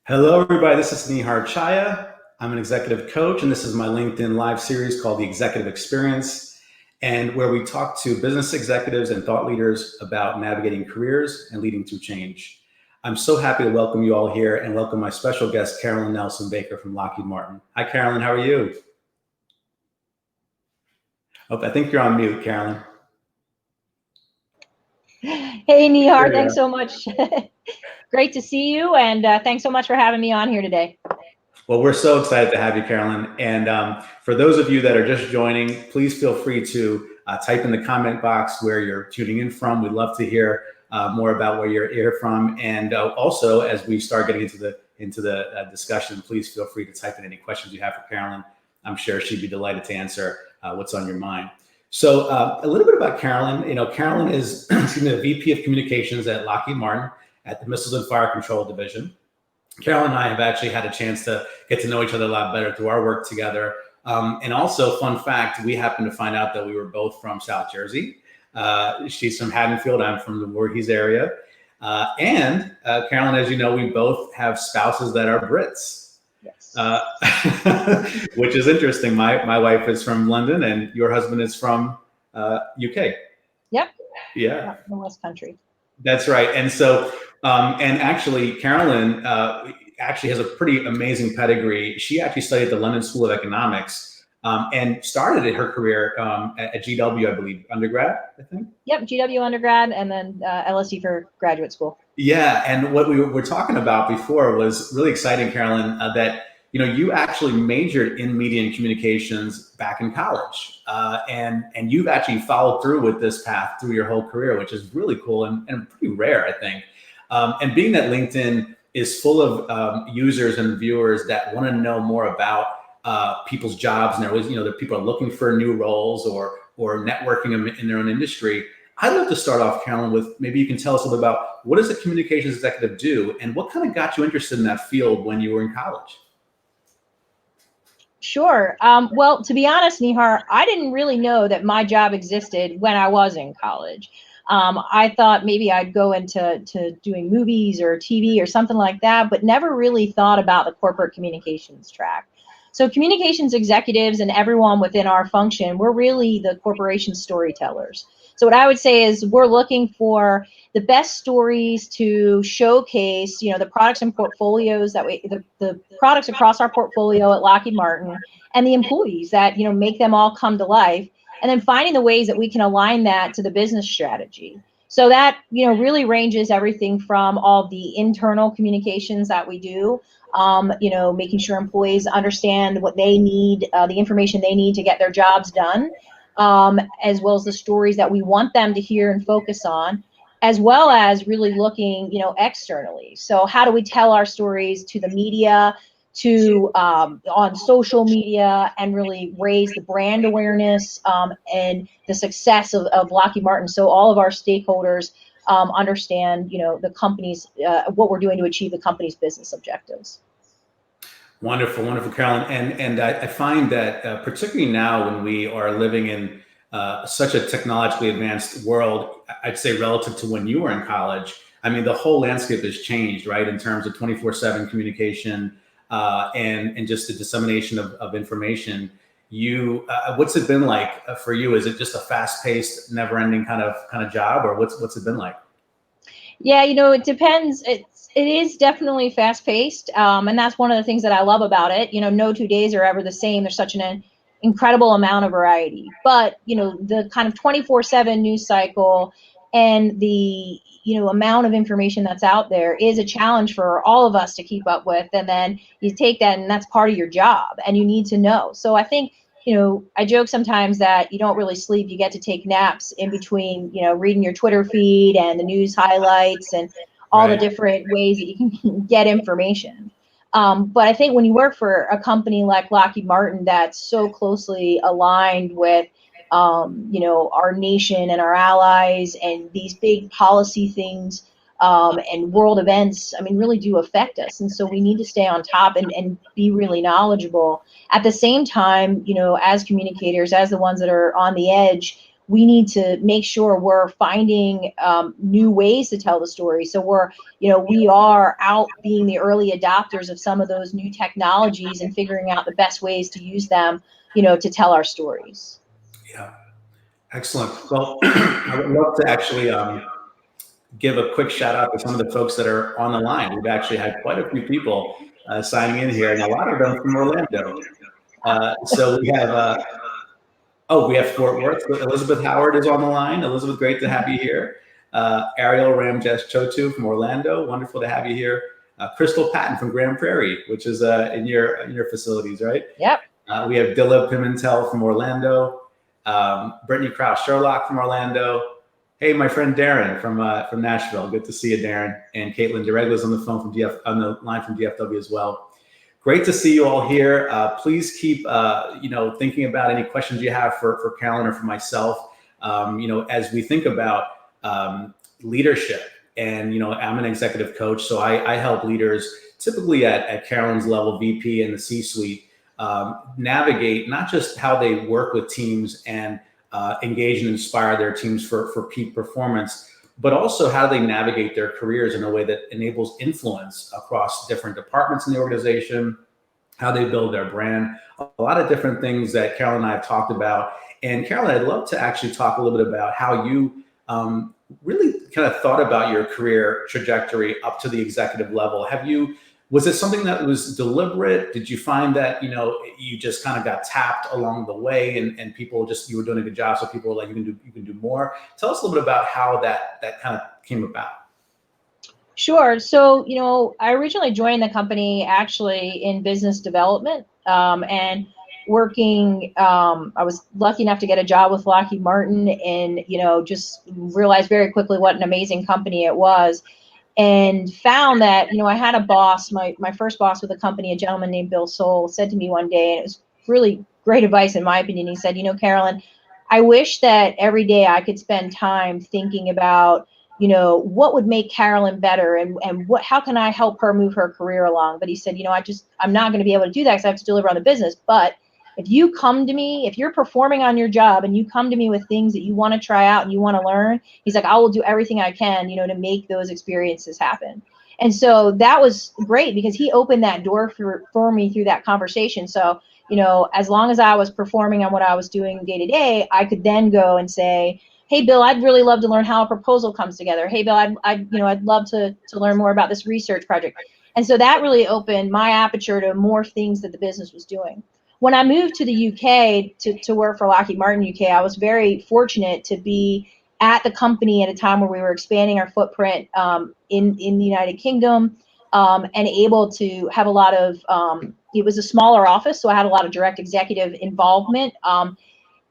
Hello, everybody. This is Nihar Chhaya. I'm an executive coach, and this is my LinkedIn live series called The Executive Experience, and where we talk to business executives and thought leaders about navigating careers and leading through change. I'm so happy to welcome you all here and welcome my special guest, Carolyn Nelson Baker from Lockheed Martin. Hi, Carolyn. How are you? Oh, I think you're on mute, Carolyn. Hey, Nihar, thanks so much. Great to see you, and thanks so much for having me on here today. Well, we're so excited to have you, Carolyn. And for those of you that are just joining, please feel free to type in the comment box where you're tuning in from. We'd love to hear more about where you're here from. And also, as we start getting into the discussion, please feel free to type in any questions you have for Carolyn. I'm sure she'd be delighted to answer what's on your mind. So a little bit about Carolyn. Carolyn is the VP of Communications at Lockheed Martin at the Missiles and Fire Control Division. Carolyn and I have actually had a chance to get to know each other a lot better through our work together. And also, fun fact, we happened to find out that we were both from South Jersey. She's from Haddonfield. I'm from the Voorhees area. And Carolyn, as you know, we both have spouses that are Brits. Yes. Which is interesting. My wife is from London and your husband is from UK. Yep. Yeah. The West Country. That's right. And so, and actually, Carolyn actually has a pretty amazing pedigree. She actually studied at the London School of Economics and started her career at GW, I believe, undergrad, I think. Yep, GW undergrad, and then LSE for graduate school. Yeah, and what we were talking about before was really exciting, Carolyn, that you actually majored in media and communications back in college, and you've actually followed through with this path through your whole career, which is really cool and pretty rare, I think. And being that LinkedIn is full of users and viewers that want to know more about people's jobs, and there was, that people are looking for new roles or networking in their own industry. I'd love to start off, Carolyn, with maybe you can tell us a little bit about what does a communications executive do, and what kind of got you interested in that field when you were in college? Sure. Well, to be honest, Nihar, I didn't really know that my job existed when I was in college. I thought maybe I'd go into doing movies or TV or something like that, but never really thought about the corporate communications track. So communications executives and everyone within our function, we're really the corporation storytellers. So what I would say is we're looking for the best stories to showcase, the products and portfolios that the products across our portfolio at Lockheed Martin and the employees that, make them all come to life, and then finding the ways that we can align that to the business strategy. So that, really ranges everything from all the internal communications that we do, making sure employees understand what they need, the information they need to get their jobs done, as well as the stories that we want them to hear and focus on, as well as really looking, externally. So how do we tell our stories to the media, to on social media, and really raise the brand awareness and the success of Lockheed Martin, so all of our stakeholders understand, the company's what we're doing to achieve the company's business objectives. Wonderful, wonderful, Carolyn. And I find that particularly now when we are living in such a technologically advanced world, I'd say relative to when you were in college, I mean, the whole landscape has changed, right? In terms of 24/7 communication and just the dissemination of information. What's it been like for you? Is it just a fast-paced, never-ending kind of job, or what's it been like? Yeah, it depends. It is definitely fast-paced, and that's one of the things that I love about it. No 2 days are ever the same. There's such an incredible amount of variety. But, the kind of 24/7 news cycle and the, amount of information that's out there is a challenge for all of us to keep up with. And then you take that, and that's part of your job, and you need to know. So I think, I joke sometimes that you don't really sleep. You get to take naps in between, reading your Twitter feed and the news highlights and all the different ways that you can get information. But I think when you work for a company like Lockheed Martin that's so closely aligned with, our nation and our allies, and these big policy things and world events, really do affect us. And so we need to stay on top and be really knowledgeable. At the same time, as communicators, as the ones that are on the edge, we need to make sure we're finding new ways to tell the story. So we are out being the early adopters of some of those new technologies and figuring out the best ways to use them, to tell our stories. Yeah, excellent. Well, I would love to actually give a quick shout out to some of the folks that are on the line. We've actually had quite a few people signing in here, and a lot of them from Orlando. So we have we have Fort Worth. Elizabeth Howard is on the line. Elizabeth, great to have you here. Ariel Ramjesh Chotu from Orlando. Wonderful to have you here. Crystal Patton from Grand Prairie, which is in your facilities, right? Yep. We have Dilla Pimentel from Orlando. Brittany Krause Sherlock from Orlando. Hey, my friend Darren from Nashville. Good to see you, Darren. And Caitlin DeRegla's on the phone on the line from DFW as well. Great to see you all here. Please keep thinking about any questions you have for Carolyn or for myself. As we think about leadership, and I'm an executive coach, so I help leaders typically at Carolyn's level, VP and the C-suite, navigate not just how they work with teams and engage and inspire their teams for peak performance, but also how they navigate their careers in a way that enables influence across different departments in the organization, how they build their brand, a lot of different things that Carolyn and I have talked about. And Carolyn, I'd love to actually talk a little bit about how you really kind of thought about your career trajectory up to the executive level. Was it something that was deliberate? Did you find that, you just kind of got tapped along the way and people you were doing a good job, so people were like, you can do more? Tell us a little bit about how that kind of came about. Sure. So, I originally joined the company actually in business development, and working, I was lucky enough to get a job with Lockheed Martin, and, just realized very quickly what an amazing company it was. And found that, I had a boss, my first boss with the company, a gentleman named Bill Soul, said to me one day, and it was really great advice in my opinion. He said, Carolyn, I wish that every day I could spend time thinking about, what would make Carolyn better, and how can I help her move her career along. But he said, I'm not going to be able to do that because I have to deliver on the business. But if you come to me, if you're performing on your job and you come to me with things that you want to try out and you want to learn, he's like, I will do everything I can, to make those experiences happen. And so that was great because he opened that door for me through that conversation. So, as long as I was performing on what I was doing day to day, I could then go and say, hey, Bill, I'd really love to learn how a proposal comes together. Hey, Bill, I'd love to learn more about this research project. And so that really opened my aperture to more things that the business was doing. When I moved to the UK to work for Lockheed Martin UK, I was very fortunate to be at the company at a time where we were expanding our footprint in the United Kingdom, and able to have a lot of, it was a smaller office, so I had a lot of direct executive involvement,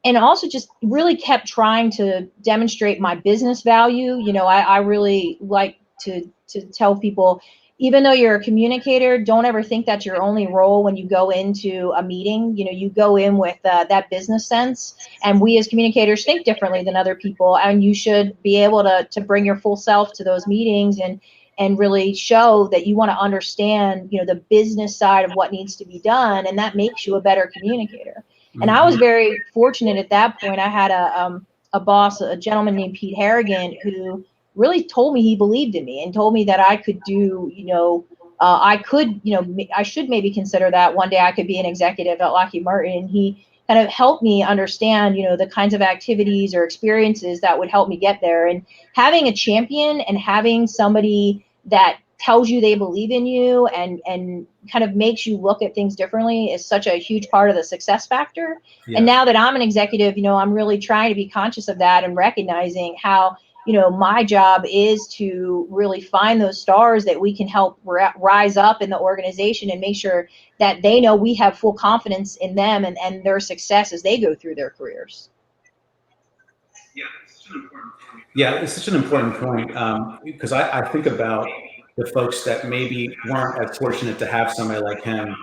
and also just really kept trying to demonstrate my business value. I really like to tell people, even though you're a communicator, don't ever think that's your only role when you go into a meeting. You go in with that business sense, and we as communicators think differently than other people, and you should be able to bring your full self to those meetings and really show that you want to understand, the business side of what needs to be done, and that makes you a better communicator. And I was very fortunate at that point. I had a boss, a gentleman named Pete Harrigan, who really told me he believed in me and told me that I could do, I should maybe consider that one day I could be an executive at Lockheed Martin. And he kind of helped me understand, the kinds of activities or experiences that would help me get there. And having a champion and having somebody that tells you they believe in you and kind of makes you look at things differently is such a huge part of the success factor. Yeah. And now that I'm an executive, I'm really trying to be conscious of that and recognizing how, my job is to really find those stars that we can help rise up in the organization and make sure that they know we have full confidence in them and their success as they go through their careers. Yeah, it's such an important point, because I think about the folks that maybe weren't as fortunate to have somebody like him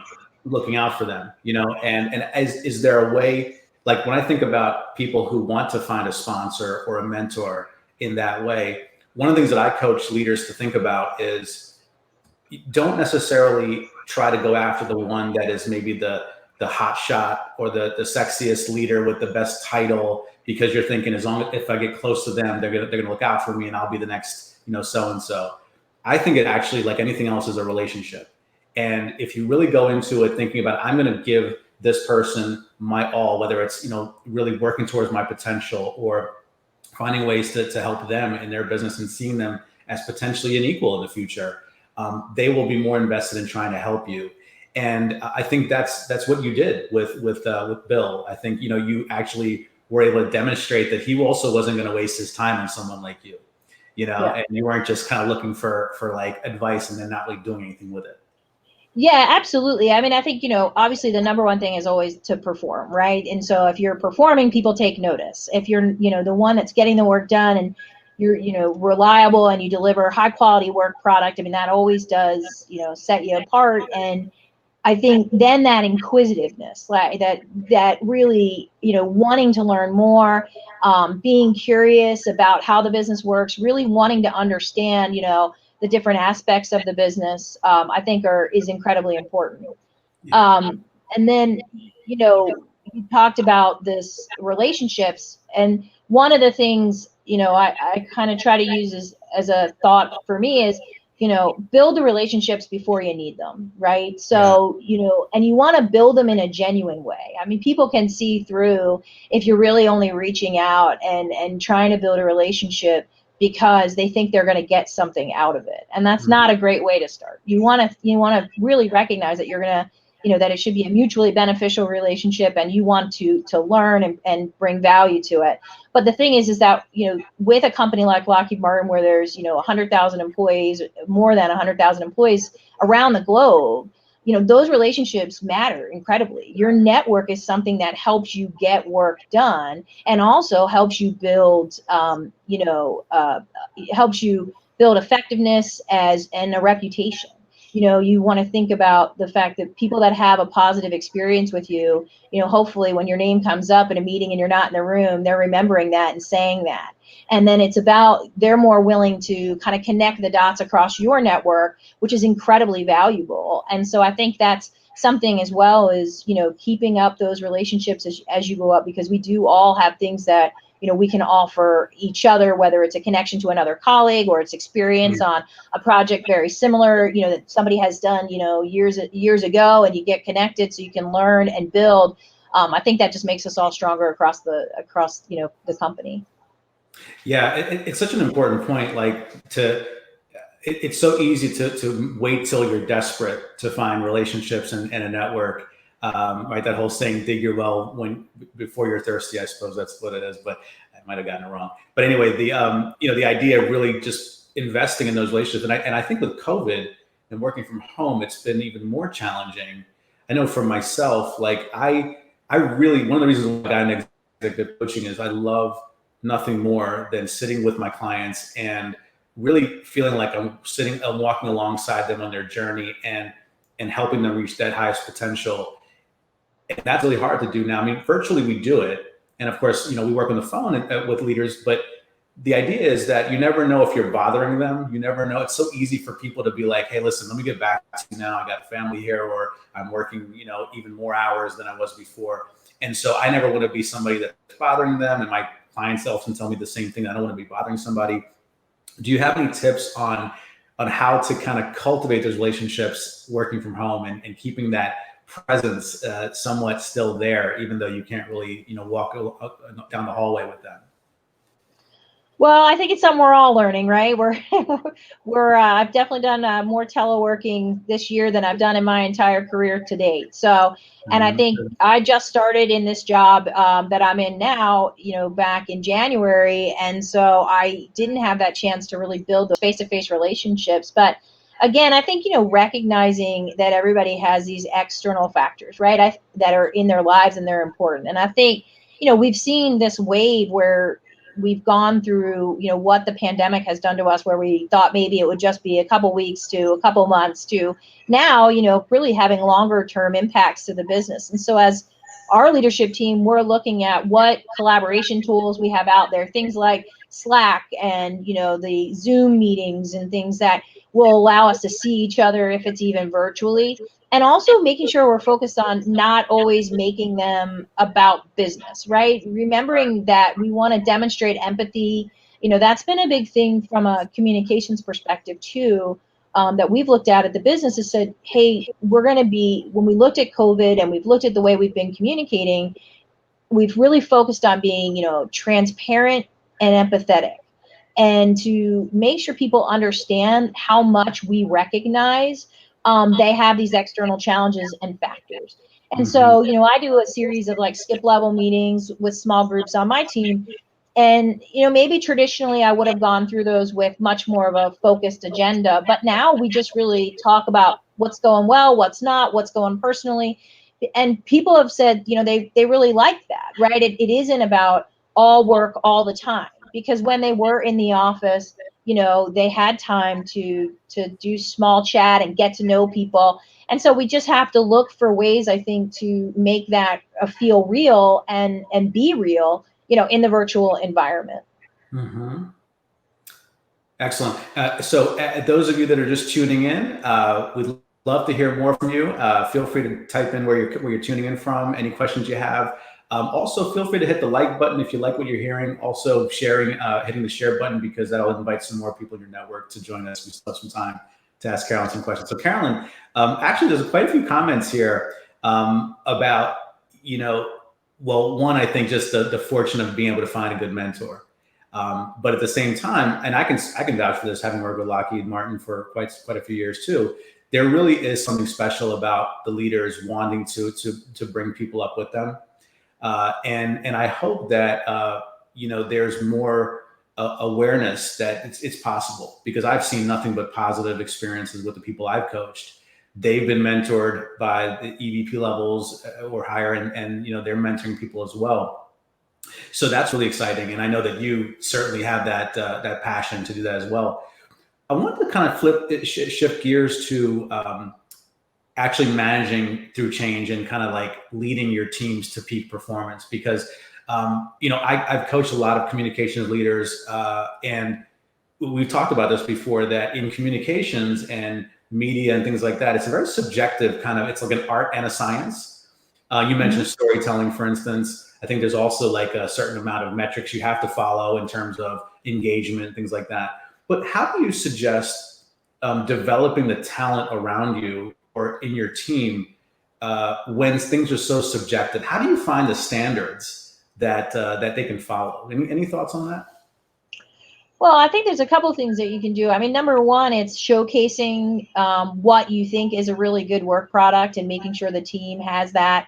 looking out for them, and is there a way, like when I think about people who want to find a sponsor or a mentor in that way, one of the things that I coach leaders to think about is don't necessarily try to go after the one that is maybe the the hot shot or the sexiest leader with the best title, because you're thinking, as long as if I get close to them, they're gonna look out for me and I'll be the next, so and so. I think it actually, like anything else, is a relationship. And if you really go into it thinking about, I'm going to give this person my all, whether it's, really working towards my potential or finding ways to help them in their business and seeing them as potentially an equal in the future, they will be more invested in trying to help you. And I think that's what you did with Bill. I think, you actually were able to demonstrate that he also wasn't going to waste his time on someone like you. Yeah. And you weren't just kind of looking for like advice and then not really doing anything with it. Yeah, absolutely. I mean, I think, obviously the number one thing is always to perform, right? And so if you're performing, people take notice. If you're, the one that's getting the work done and you're, reliable and you deliver high quality work product, I mean, that always does, set you apart. And I think then that inquisitiveness, like that really, wanting to learn more, being curious about how the business works, really wanting to understand, the different aspects of the business, I think is incredibly important. And then, you talked about this relationships, and one of the things, I kind of try to use as a thought for me is, build the relationships before you need them, right? So, and you want to build them in a genuine way. I mean, people can see through if you're really only reaching out and trying to build a relationship because they think they're going to get something out of it. And that's not a great way to start. You want to really recognize that you're going to, that it should be a mutually beneficial relationship and you want to learn and bring value to it. But the thing is that, with a company like Lockheed Martin, where there's, 100,000 employees, more than 100,000 employees around the globe, those relationships matter incredibly. Your network is something that helps you get work done and also helps you build, helps you build effectiveness and a reputation. You want to think about the fact that people that have a positive experience with you, hopefully when your name comes up in a meeting and you're not in the room, they're remembering that and saying that. And then it's about, they're more willing to kind of connect the dots across your network, which is incredibly valuable. And so I think that's something as well as, keeping up those relationships as you go up, because we do all have things that, we can offer each other, whether it's a connection to another colleague or it's experience on a project very similar, that somebody has done, years ago, and you get connected so you can learn and build. I think that just makes us all stronger across the company. Yeah, it's such an important point. Like it's so easy to wait till you're desperate to find relationships and a network. Right, that whole saying, dig your well before you're thirsty. I suppose that's what it is, but I might have gotten it wrong. But anyway, the idea of really just investing in those relationships, and I think with COVID and working from home, it's been even more challenging. I know for myself, like I really, one of the reasons why I got into executive coaching is I love nothing more than sitting with my clients and really feeling like I'm walking alongside them on their journey and helping them reach that highest potential. And that's really hard to do now. I mean, virtually we do it. And of course, we work on the phone with leaders, but the idea is that you never know if you're bothering them. You never know. It's so easy for people to be like, hey, listen, let me get back to you now. I got family here, or I'm working, even more hours than I was before. And so I never want to be somebody that's bothering them. And my clients often tell me the same thing. I don't want to be bothering somebody. Do you have any tips on how to kind of cultivate those relationships working from home and keeping that presence somewhat still there, even though you can't really, walk down the hallway with them? Well, I think it's something we're all learning, right? I've definitely done more teleworking this year than I've done in my entire career to date. So, and I think I just started in this job that I'm in now, back in January. And so I didn't have that chance to really build those face-to-face relationships. But again, I think, recognizing that everybody has these external factors, right, that are in their lives and they're important. And I think, we've seen this wave where we've gone through, what the pandemic has done to us, where we thought maybe it would just be a couple weeks to a couple months to now, really having longer term impacts to the business. And so as our leadership team, we're looking at what collaboration tools we have out there, things like Slack and, the Zoom meetings and things that will allow us to see each other if it's even virtually. and also making sure we're focused on not always making them about business, right? Remembering that we want to demonstrate empathy. That's been a big thing from a communications perspective too, that we've looked at the business has said, hey, we're going to be, when we looked at COVID and we've looked at the way we've been communicating, we've really focused on being, transparent and empathetic, and to make sure people understand how much we recognize they have these external challenges and factors. And Mm-hmm. so, I do a series of like skip level meetings with small groups on my team. And, maybe traditionally I would have gone through those with much more of a focused agenda. But now we just really talk about what's going well, what's not, what's going personally. And people have said, they really like that, right? It isn't about all work all the time, because when they were in the office, they had time to do small chat and get to know people. And so we just have to look for ways, I think, to make that feel real and be real, in the virtual environment. Mm-hmm. Excellent. So, those of you that are just tuning in, we'd love to hear more from you. Feel free to type in where you're tuning in from, any questions you have. Also, feel free to hit the like button if you like what you're hearing. Also, sharing, hitting the share button, because that'll invite some more people in your network to join us. We still have some time to ask Carolyn some questions. So, Carolyn, actually, there's quite a few comments here about, well, one, I think just the fortune of being able to find a good mentor. But at the same time, and I can vouch for this, having worked with Lockheed Martin for quite a few years too. There really is something special about the leaders wanting to bring people up with them, and I hope that there's more awareness that it's possible, because I've seen nothing but positive experiences with the people I've coached. They've been mentored by the EVP levels or higher, and they're mentoring people as well. So that's really exciting, and I know that you certainly have that passion to do that as well. I want to kind of shift gears to actually managing through change and kind of like leading your teams to peak performance, because I've coached a lot of communications leaders, and we've talked about this before, that in communications and media and things like that, it's a very subjective kind of, it's like an art and a science. You mentioned storytelling, for instance. I think there's also like a certain amount of metrics you have to follow in terms of engagement, things like that. But how do you suggest developing the talent around you or in your team when things are so subjective? How do you find the standards that they can follow? Any thoughts on that? Well, I think there's a couple of things that you can do. I mean, number one, it's showcasing what you think is a really good work product and making sure the team has that,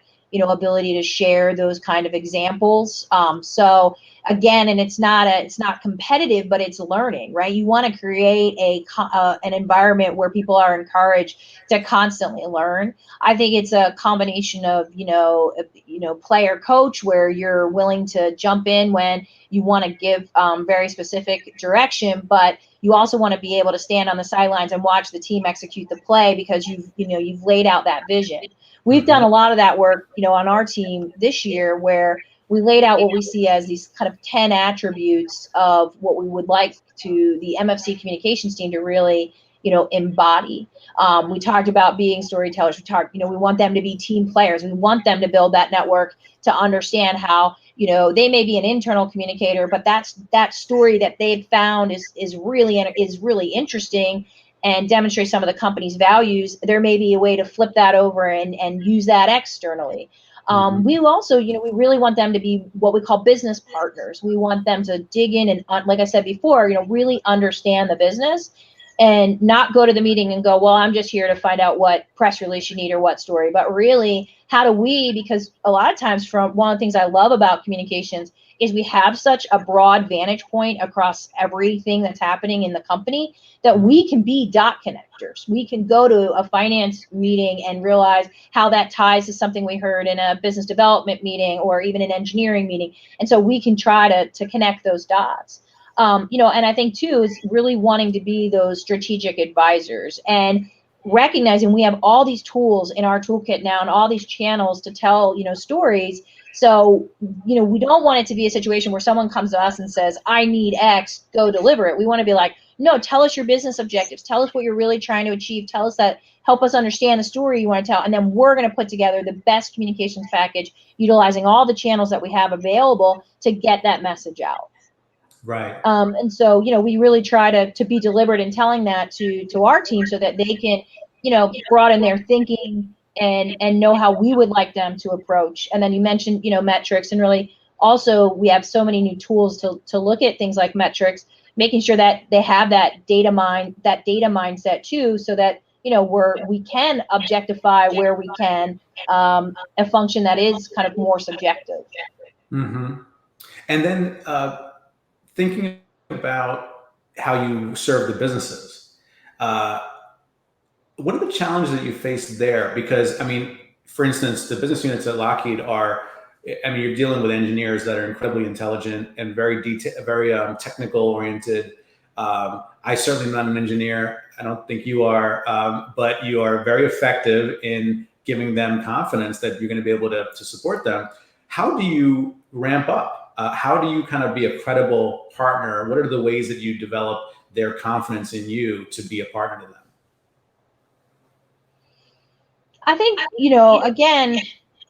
ability to share those kind of examples. So again, and it's not competitive, but it's learning, right? You want to create an environment where people are encouraged to constantly learn. I think it's a combination of, player coach, where you're willing to jump in when you want to give very specific direction, but you also want to be able to stand on the sidelines and watch the team execute the play, because you've laid out that vision. We've done a lot of that work, on our team this year, where we laid out what we see as these kind of 10 attributes of what we would like to the MFC communications team to really, embody. We talked about being storytellers. We want them to be team players. We want them to build that network, to understand how, they may be an internal communicator, but that story that they've found is really interesting and demonstrate some of the company's values. There may be a way to flip that over and use that externally. We also, we really want them to be what we call business partners. We want them to dig in and, like I said before, really understand the business, and not go to the meeting and go, well, I'm just here to find out what press release you need or what story, but really, how do we, because a lot of times, from one of the things I love about communications is we have such a broad vantage point across everything that's happening in the company, that we can be dot connectors. We can go to a finance meeting and realize how that ties to something we heard in a business development meeting or even an engineering meeting. And so we can try to connect those dots. And I think too is really wanting to be those strategic advisors and recognizing we have all these tools in our toolkit now and all these channels to tell, stories. So, we don't want it to be a situation where someone comes to us and says, I need X, go deliver it. We want to be like, No, tell us your business objectives. Tell us what you're really trying to achieve. Tell us that, help us understand the story you want to tell. And then we're going to put together the best communications package, utilizing all the channels that we have available to get that message out. Right. And so, we really try to be deliberate in telling that to our team so that they can, broaden their thinking and know how we would like them to approach. And then you mentioned, metrics, and really also we have so many new tools to look at things like metrics, making sure that they have that data mindset too, so that, we can objectify where we can, a function that is kind of more subjective. Mm-hmm. And then thinking about how you serve the businesses, uh, what are the challenges that you face there? Because, I mean, for instance, the business units at Lockheed are, I mean, you're dealing with engineers that are incredibly intelligent and very technical oriented. I certainly am not an engineer. I don't think you are, but you are very effective in giving them confidence that you're going to be able to support them. How do you ramp up? How do you kind of be a credible partner? What are the ways that you develop their confidence in you to be a partner to them? I think, again,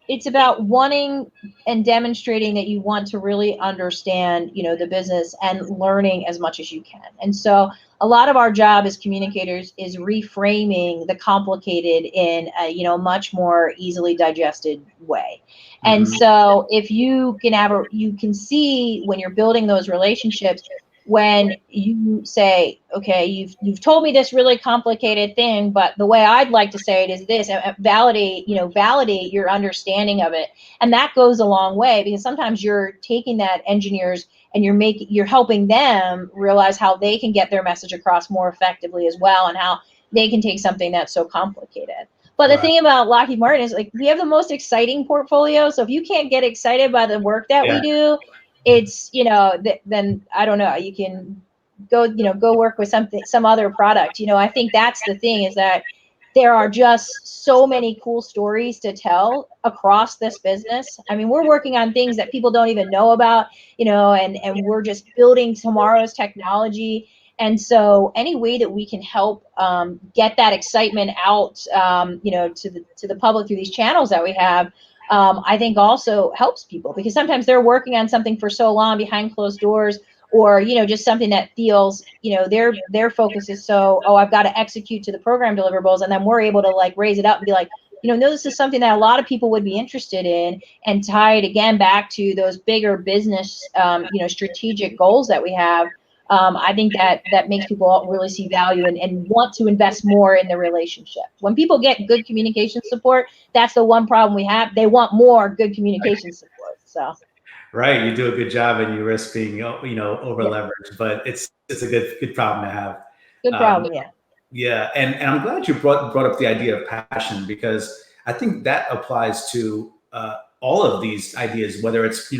it's about wanting and demonstrating that you want to really understand, the business and learning as much as you can. And so a lot of our job as communicators is reframing the complicated in a, much more easily digested way. And Mm-hmm. so if you can you can see when you're building those relationships, when you say, okay, you've told me this really complicated thing, but the way I'd like to say it is this, and validate your understanding of it. And that goes a long way, because sometimes you're taking that engineers and you're helping them realize how they can get their message across more effectively as well, and how they can take something that's so complicated. But the Right. thing about Lockheed Martin is, like, we have the most exciting portfolio. So if you can't get excited by the work that Yeah. we do, it's, then I don't know, you can go work with some other product. I think that's the thing, is that there are just so many cool stories to tell across this business. I mean, we're working on things that people don't even know about, and we're just building tomorrow's technology. And so any way that we can help, get that excitement out, to the public through these channels that we have, I think also helps people, because sometimes they're working on something for so long behind closed doors, or, just something that feels, their focus is so, oh, I've got to execute to the program deliverables. And then we're able to, like, raise it up and be like, no, this is something that a lot of people would be interested in, and tie it again back to those bigger business, strategic goals that we have. I think that makes people really see value, and want to invest more in the relationship. When people get good communication support, that's the one problem we have. They want more good communication support. So Right. You do a good job and you risk being, over yeah, leveraged, but it's a good problem to have. good Um, problem. Yeah. yeah. And I'm glad you brought up the idea of passion, because I think that applies to all of these ideas, whether it's,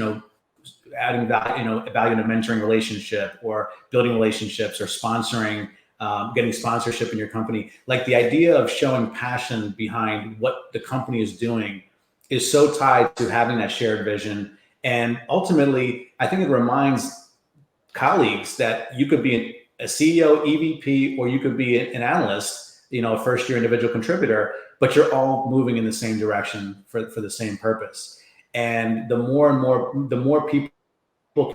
adding value, value in a mentoring relationship, or building relationships, or sponsoring, getting sponsorship in your company. Like, the idea of showing passion behind what the company is doing is so tied to having that shared vision. And ultimately, I think it reminds colleagues that you could be a CEO, EVP, or you could be an analyst, a first year individual contributor, but you're all moving in the same direction for the same purpose. And the more people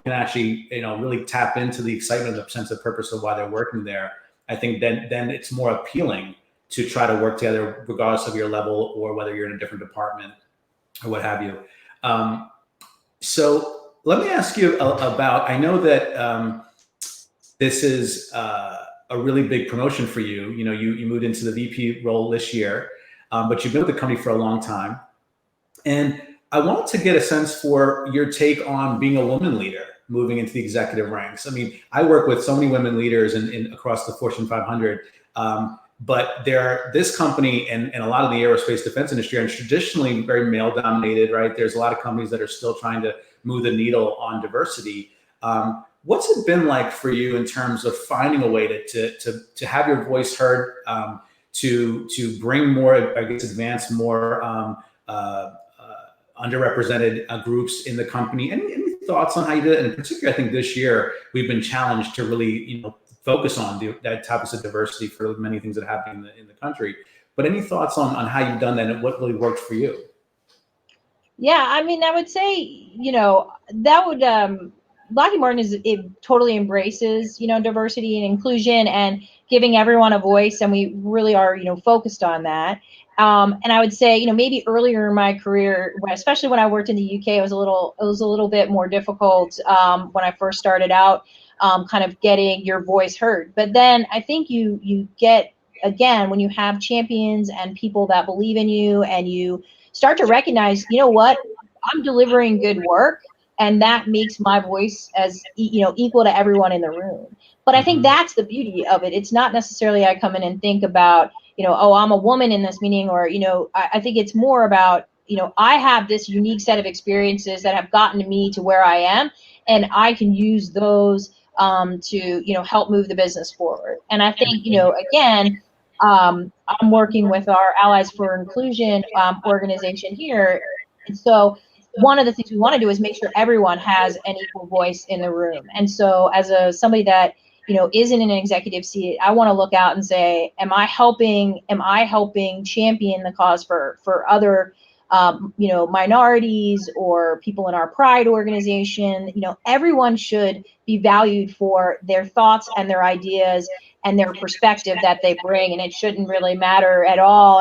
can actually, really tap into the excitement, the sense of purpose of why they're working there, I think then it's more appealing to try to work together, regardless of your level, or whether you're in a different department or what have you. Um, so let me ask you about, I know that this is a really big promotion for you. You moved into the VP role this year, but you've been with the company for a long time. And I wanted to get a sense for your take on being a woman leader moving into the executive ranks. I mean, I work with so many women leaders in across the Fortune 500, but this company and a lot of the aerospace defense industry are traditionally very male dominated, right? There's a lot of companies that are still trying to move the needle on diversity. What's it been like for you in terms of finding a way to have your voice heard, to bring more, I guess, advance more underrepresented groups in the company? Any thoughts on how you did it? And in particular, I think this year we've been challenged to really, focus on that types of diversity for many things that happen in the country. But any thoughts on how you've done that and what really worked for you? Yeah, I mean, I would say, that would, Lockheed Martin it totally embraces, diversity and inclusion and giving everyone a voice, and we really are, focused on that. And I would say, maybe earlier in my career, especially when I worked in the UK, it was a little bit more difficult when I first started out, kind of getting your voice heard. But then I think you get, again, when you have champions and people that believe in you, and you start to recognize, what, I'm delivering good work, and that makes my voice as equal to everyone in the room. But I think Mm-hmm. that's the beauty of it. It's not necessarily I come in and think about, oh, I'm a woman in this meeting, or I think it's more about, I have this unique set of experiences that have gotten me to where I am, and I can use those to help move the business forward. And I think, again, I'm working with our Allies for Inclusion organization here. And so one of the things we want to do is make sure everyone has an equal voice in the room. And so as somebody that, isn't in an executive seat, I want to look out and say, am I helping champion the cause for other minorities or people in our Pride organization? Everyone should be valued for their thoughts and their ideas and their perspective that they bring, and it shouldn't really matter at all.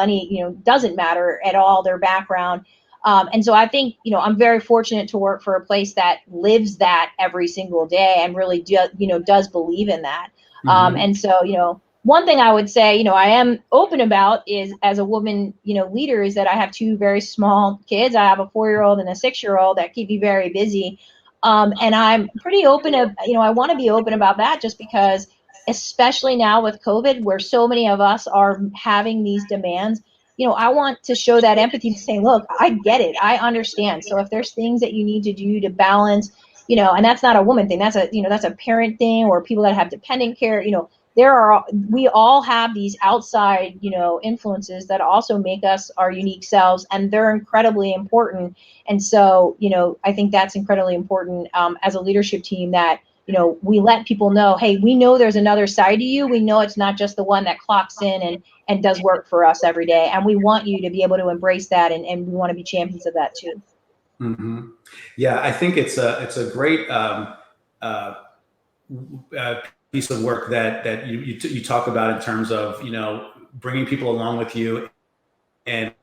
Doesn't matter at all their background. And so I think, I'm very fortunate to work for a place that lives that every single day and really does believe in that. Mm-hmm. And so, one thing I would say, I am open about is, as a woman, leader, is that I have two very small kids. I have a 4-year-old and a 6-year-old that keep me very busy. And I'm pretty open I want to be open about that, just because, especially now with COVID, where so many of us are having these demands, I want to show that empathy to say, look, I get it. I understand. So if there's things that you need to do to balance, and that's not a woman thing, that's a parent thing, or people that have dependent care, we all have these outside, influences that also make us our unique selves, and they're incredibly important. And so, I think that's incredibly important as a leadership team, that, we let people know, hey, we know there's another side to you. We know it's not just the one that clocks in and does work for us every day. And we want you to be able to embrace that. And we want to be champions of that too. Mm-hmm. Yeah, I think it's a great uh, piece of work that you talk about in terms of bringing people along with you and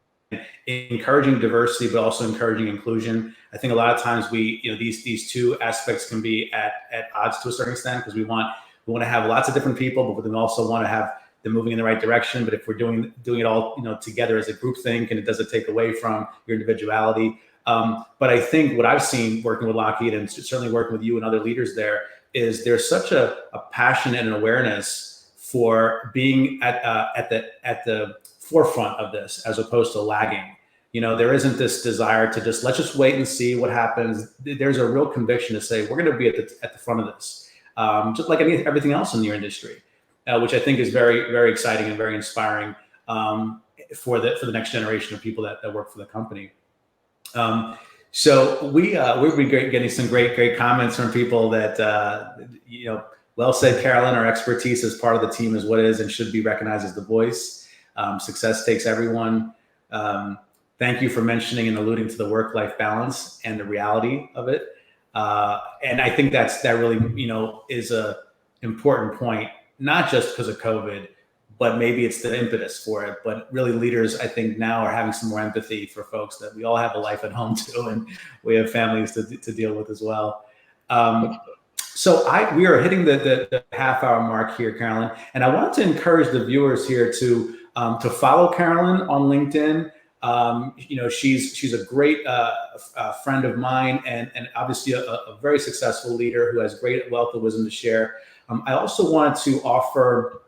encouraging diversity, but also encouraging inclusion. I think a lot of times these two aspects can be at odds to a certain extent, because we want to have lots of different people, but then also want to have them moving in the right direction. But if we're doing it all together as a group think, and it doesn't take away from your individuality. But I think what I've seen working with Lockheed, and certainly working with you and other leaders there, is there's such a passion and an awareness for being at the forefront of this, as opposed to lagging. There isn't this desire to let's just wait and see what happens. There's a real conviction to say, we're going to be at the front of this, just like everything else in your industry, which I think is very, very exciting and very inspiring for the next generation of people that work for the company. So we've been getting some great comments from people that well said, Carolyn. Our expertise as part of the team is what is and should be recognized as the voice. Success takes everyone. Thank you for mentioning and alluding to the work-life balance and the reality of it. And I think that really is a important point, not just because of COVID, but maybe it's the impetus for it. But really, leaders, I think, now are having some more empathy for folks that we all have a life at home too, and we have families to deal with as well. So we are hitting the half-hour mark here, Carolyn, and I want to encourage the viewers here to follow Carolyn on LinkedIn. She's a great friend of mine, and obviously a very successful leader who has great wealth of wisdom to share. I also wanted to offer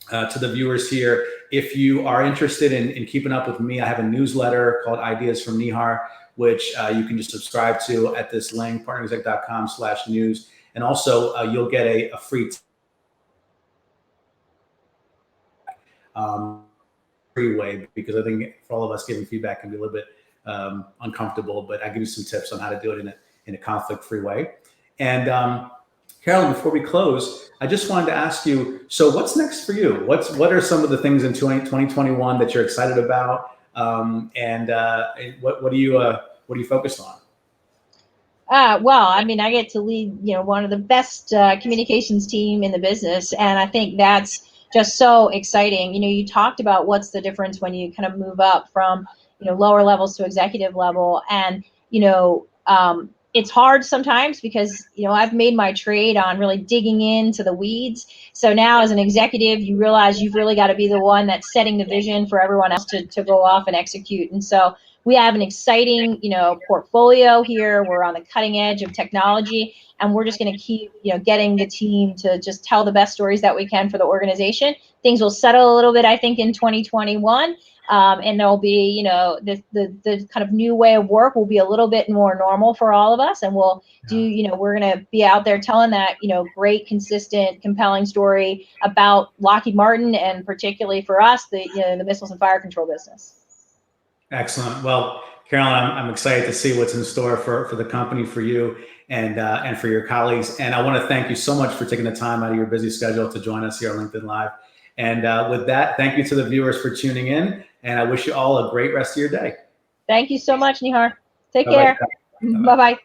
to the viewers here, if you are interested in keeping up with me, I have a newsletter called Ideas from Nihar, which you can just subscribe to at this link, partnerexec.com/news. And also you'll get a free free way, because I think for all of us, giving feedback can be a little bit uncomfortable, but I give you some tips on how to do it in a conflict-free way. And Carolyn, before we close, I just wanted to ask you, so what's next for you? What are some of the things in 2021 that you're excited about? And what are you focused on? Well, I mean, I get to lead, one of the best communications team in the business, and I think that's just so exciting. You talked about what's the difference when you kind of move up from, lower levels to executive level, and it's hard sometimes because I've made my trade on really digging into the weeds. So now, as an executive, you realize you've really got to be the one that's setting the vision for everyone else to go off and execute. And so we have an exciting, portfolio here. We're on the cutting edge of technology, and we're just going to keep, getting the team to just tell the best stories that we can for the organization. Things will settle a little bit, I think, in 2021. And there'll be, the kind of new way of work will be a little bit more normal for all of us. And we'll do, we're going to be out there telling that, great, consistent, compelling story about Lockheed Martin, and particularly for us, the missiles and fire control business. Excellent. Well, Carolyn, I'm excited to see what's in store for the company, for you, and for your colleagues. And I want to thank you so much for taking the time out of your busy schedule to join us here on LinkedIn Live. And with that, thank you to the viewers for tuning in. And I wish you all a great rest of your day. Thank you so much, Nihar. Take care. Bye-bye.